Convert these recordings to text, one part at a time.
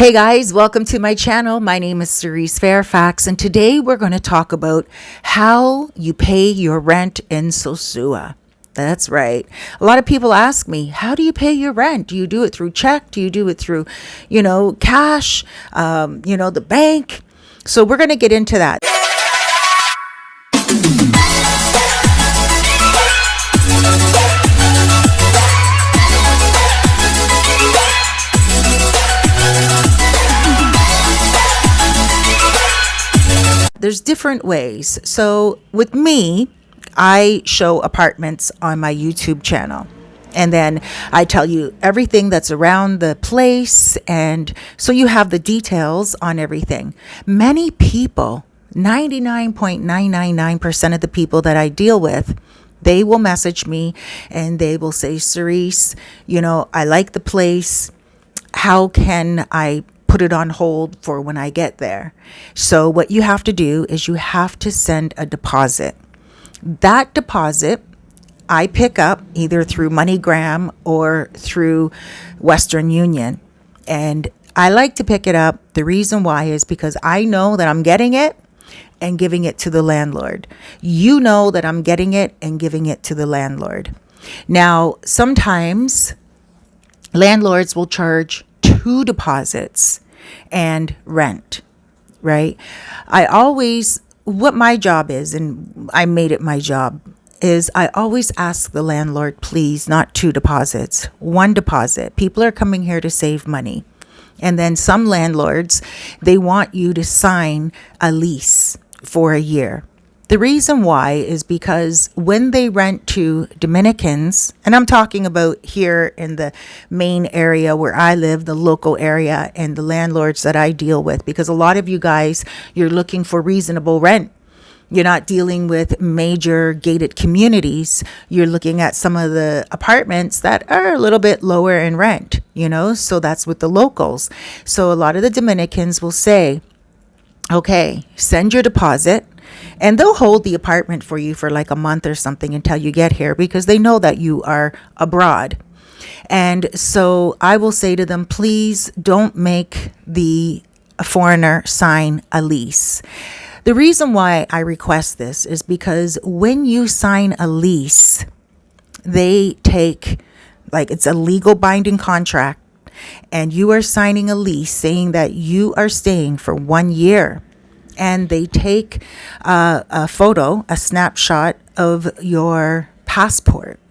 Hey guys, welcome to my channel. My name is Cerise Fairfax, and today we're going to talk about how you pay your rent in Sosua. That's right. A lot of people ask me, how do you pay your rent? Do you do it through check? Do you do it through, cash, the bank? So we're going to get into that. There's different ways. So with me, I show apartments on my YouTube channel. And then I tell you everything that's around the place. And so you have the details on everything. Many people, 99.999% of the people that I deal with, they will message me and they will say, Cerise, I like the place. How can I put it on hold for when I get there? So what you have to do is you have to send a deposit. That deposit I pick up either through MoneyGram or through Western Union. And I like to pick it up. The reason why is because I know that I'm getting it and giving it to the landlord. You know that I'm getting it and giving it to the landlord. Now, sometimes landlords will charge two deposits and rent, right? What my job is, and I made it my job, is I always ask the landlord, please, not two deposits, one deposit. People are coming here to save money. And then some landlords, they want you to sign a lease for a year. The reason why is because when they rent to Dominicans, and I'm talking about here in the main area where I live, the local area, and the landlords that I deal with, because a lot of you guys, you're looking for reasonable rent. You're not dealing with major gated communities. You're looking at some of the apartments that are a little bit lower in rent, so that's with the locals. So a lot of the Dominicans will say, okay, send your deposit. And they'll hold the apartment for you for like a month or something until you get here because they know that you are abroad. And so I will say to them, please don't make the foreigner sign a lease. The reason why I request this is because when you sign a lease, they take, it's a legal binding contract, and you are signing a lease saying that you are staying for 1 year. And they take a photo, a snapshot of your passport.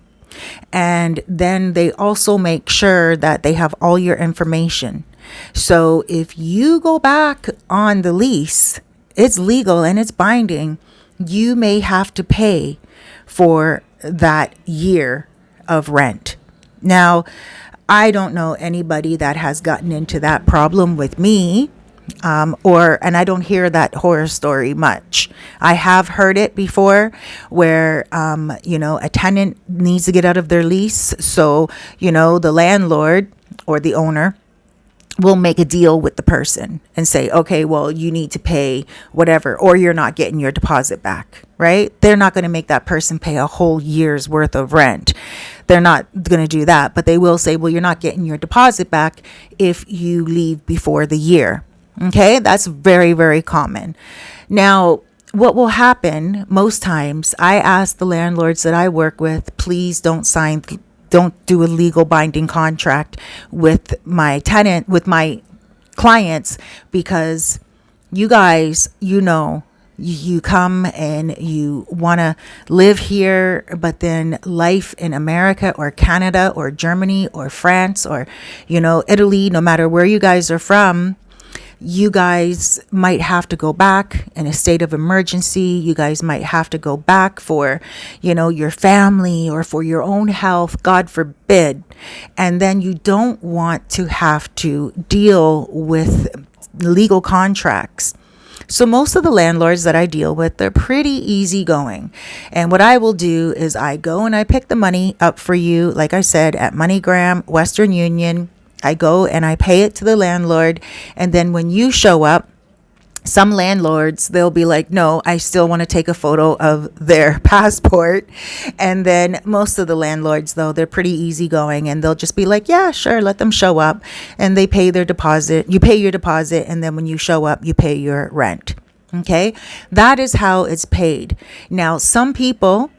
And then they also make sure that they have all your information. So if you go back on the lease, it's legal and it's binding. You may have to pay for that year of rent. Now, I don't know anybody that has gotten into that problem with me. And I don't hear that horror story much. I have heard it before where, a tenant needs to get out of their lease. So, the landlord or the owner will make a deal with the person and say, okay, well, you need to pay whatever, or you're not getting your deposit back, right? They're not going to make that person pay a whole year's worth of rent. They're not going to do that, but they will say, well, you're not getting your deposit back if you leave before the year. Okay, that's very, very common. Now, what will happen most times, I ask the landlords that I work with, please don't do a legal binding contract with my tenant, with my clients, because you guys, you come and you want to live here, but then life in America or Canada or Germany or France or, Italy, no matter where you guys are from, you guys might have to go back in a state of emergency. You guys might have to go back for, your family or for your own health, God forbid. And then you don't want to have to deal with legal contracts. So most of the landlords that I deal with, they're pretty easygoing. And what I will do is I go and I pick the money up for you, like I said, at MoneyGram, Western Union. I go and I pay it to the landlord. And then when you show up, Some landlords, they'll be like, no, I still want to take a photo of their passport. And then most of the landlords, though, they're pretty easygoing, and they'll just be like, yeah, sure, let them show up. And they pay their deposit. You pay your deposit, and then when you show up, you pay your rent. Okay, that is how it's paid. Now, some people,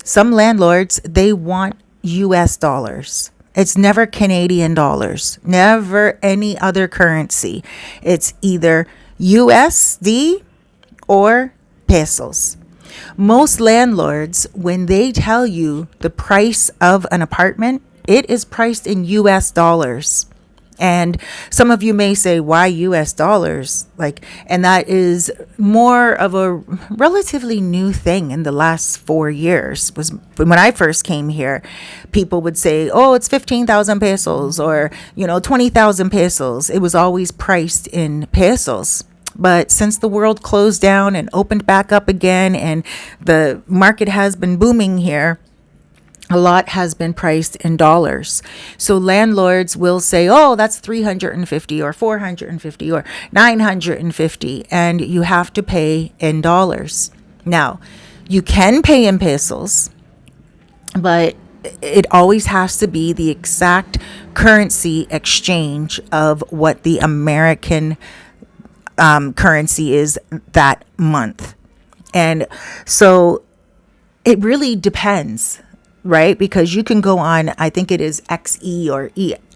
some landlords, they want US dollars. It's never Canadian dollars, never any other currency. It's either USD or pesos. Most landlords, when they tell you the price of an apartment, it is priced in US dollars. And some of you may say, why US dollars? And that is more of a relatively new thing in the last 4 years. Was when I first came here, people would say, oh, it's 15,000 pesos or, 20,000 pesos. It was always priced in pesos. But since the world closed down and opened back up again, and the market has been booming here, a lot has been priced in dollars. So landlords will say, oh, that's 350 or 450 or 950, and you have to pay in dollars. Now, you can pay in pesos, but it always has to be the exact currency exchange of what the American currency is that month. And so it really depends, right? Because you can go on, I think it is XE or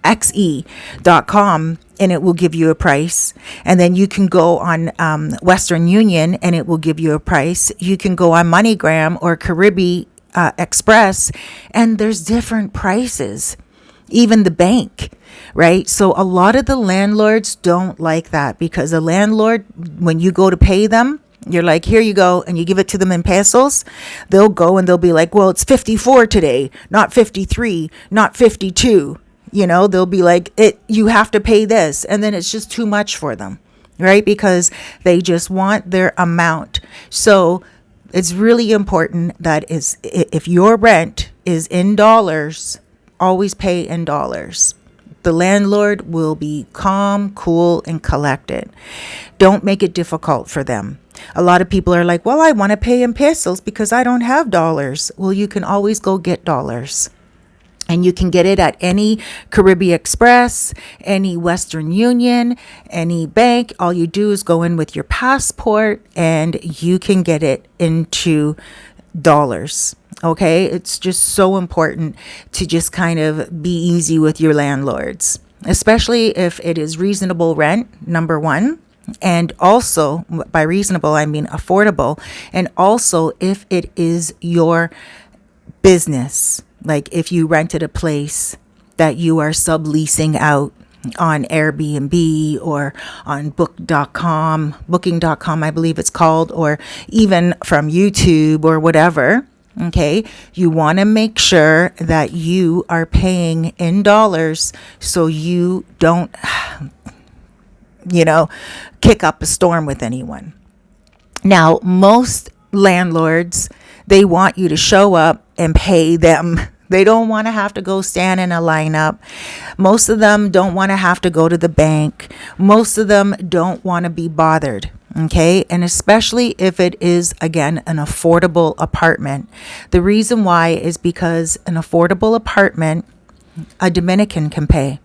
xe.com, and it will give you a price. And then you can go on Western Union, and it will give you a price. You can go on MoneyGram or Caribbean Express, and there's different prices. Even the bank, right? So a lot of the landlords don't like that, because a landlord, when you go to pay them, you're like, here you go, and you give it to them in pesos, they'll go and they'll be like, well, it's 54 today, not 53, not 52. They'll be like, you have to pay this. And then it's just too much for them, right? Because they just want their amount. So it's really important that if your rent is in dollars, always pay in dollars. The landlord will be calm, cool, and collected. Don't make it difficult for them. A lot of people are like, well, I want to pay in pesos because I don't have dollars. Well, you can always go get dollars. And you can get it at any Caribbean Express, any Western Union, any bank. All you do is go in with your passport and you can get it into dollars. Okay, it's just so important to just kind of be easy with your landlords, especially if it is reasonable rent, number one. And also, by reasonable, I mean affordable. And also, if it is your business, like if you rented a place that you are subleasing out on Airbnb or on booking.com, I believe it's called, or even from YouTube or whatever. Okay, you want to make sure that you are paying in dollars so you don't, kick up a storm with anyone. Now, most landlords, they want you to show up and pay them. They don't want to have to go stand in a lineup. Most of them don't want to have to go to the bank. Most of them don't want to be bothered. Okay. And especially if it is, again, an affordable apartment. The reason why is because an affordable apartment, a Dominican can pay.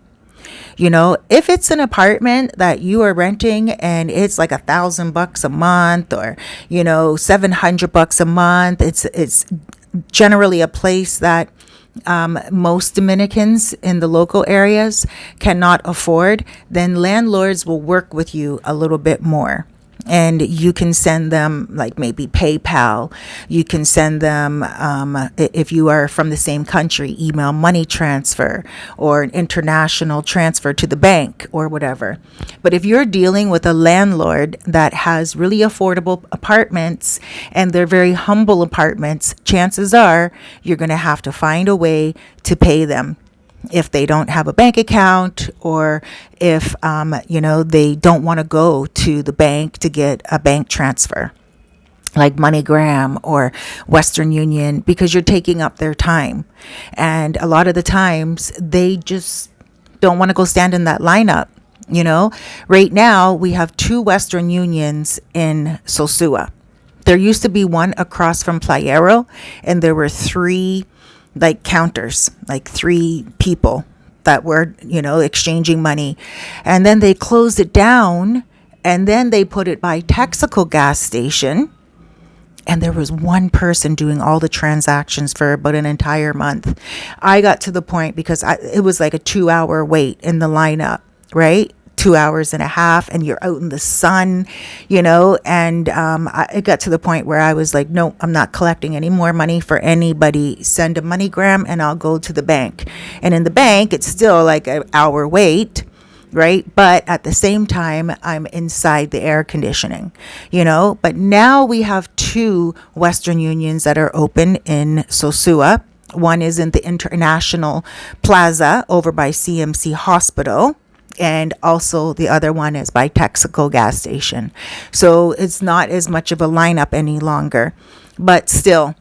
If it's an apartment that you are renting and it's like $1,000 a month or, $700 a month, it's generally a place that most Dominicans in the local areas cannot afford, then landlords will work with you a little bit more. And you can send them like maybe PayPal. You can send them, if you are from the same country, email money transfer or an international transfer to the bank or whatever. But if you're dealing with a landlord that has really affordable apartments and they're very humble apartments, chances are you're going to have to find a way to pay them. If they don't have a bank account, or if they don't want to go to the bank to get a bank transfer like MoneyGram or Western Union, because you're taking up their time. And a lot of the times they just don't want to go stand in that lineup. You know, right now we have 2 Western Unions in Sosua. There used to be one across from Playero, and there were 3 like counters, like 3 people that were, exchanging money. And then they closed it down, and then they put it by Texaco gas station. And there was one person doing all the transactions for about an entire month. I got to the point because it was like a 2-hour wait in the lineup, right? 2 hours and a half, and you're out in the sun, and it got to the point where I was like, no, I'm not collecting any more money for anybody. Send a MoneyGram and I'll go to the bank. And in the bank, it's still like an hour wait, right? But at the same time, I'm inside the air conditioning, But now we have 2 Western Unions that are open in Sosua. One is in the International Plaza over by CMC Hospital. And also the other one is by Texaco gas station. So it's not as much of a lineup any longer. But still,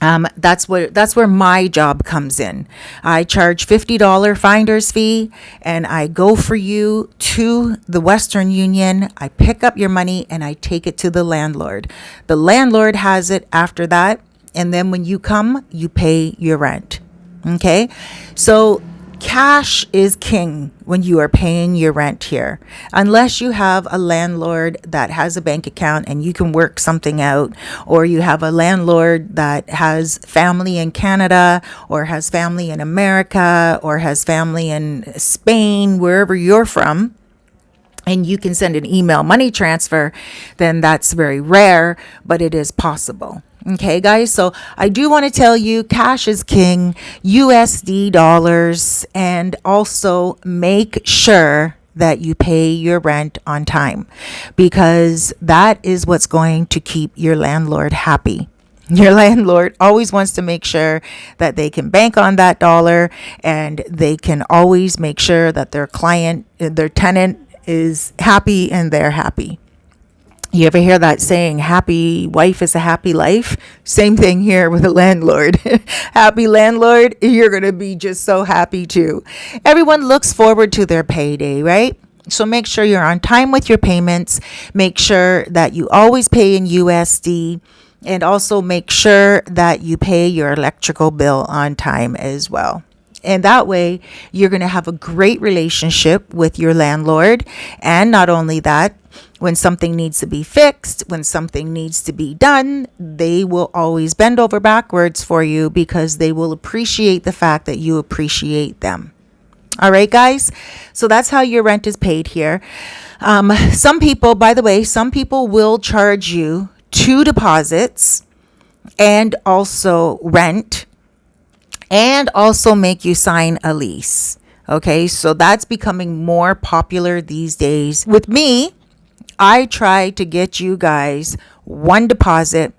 that's where my job comes in. I charge $50 finder's fee, and I go for you to the Western Union. I pick up your money and I take it to the landlord. The landlord has it after that, and then when you come, you pay your rent. Okay, so cash is king when you are paying your rent here, unless you have a landlord that has a bank account and you can work something out, or you have a landlord that has family in Canada, or has family in America, or has family in Spain, wherever you're from, and you can send an email money transfer. Then that's very rare, but it is possible. Okay, guys, so I do want to tell you, cash is king, USD dollars, and also make sure that you pay your rent on time, because that is what's going to keep your landlord happy. Your landlord always wants to make sure that they can bank on that dollar, and they can always make sure that their tenant is happy and they're happy. You ever hear that saying, happy wife is a happy life? Same thing here with a landlord. Happy landlord, you're going to be just so happy too. Everyone looks forward to their payday, right? So make sure you're on time with your payments. Make sure that you always pay in USD. And also make sure that you pay your electrical bill on time as well. And that way, you're going to have a great relationship with your landlord. And not only that, when something needs to be fixed, when something needs to be done, they will always bend over backwards for you, because they will appreciate the fact that you appreciate them. All right, guys. So that's how your rent is paid here. Some people will charge you 2 deposits and also rent, and also make you sign a lease. Okay, so that's becoming more popular these days. With me, I try to get you guys 1 deposit.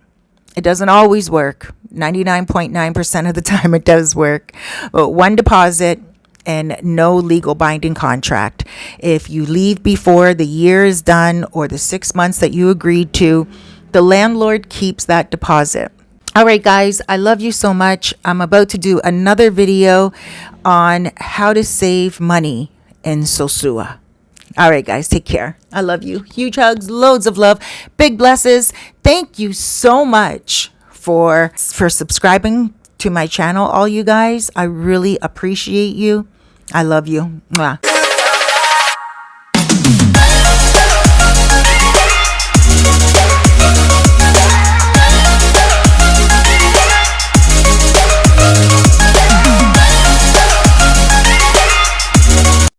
It doesn't always work. 99.9% of the time it does work. But 1 deposit and no legal binding contract. If you leave before the year is done, or the 6 months that you agreed to, the landlord keeps that deposit. All right, guys, I love you so much. I'm about to do another video on how to save money in Sosua. All right, guys, take care. I love you. Huge hugs, loads of love, big blesses. Thank you so much for subscribing to my channel, all you guys. I really appreciate you. I love you. Mwah.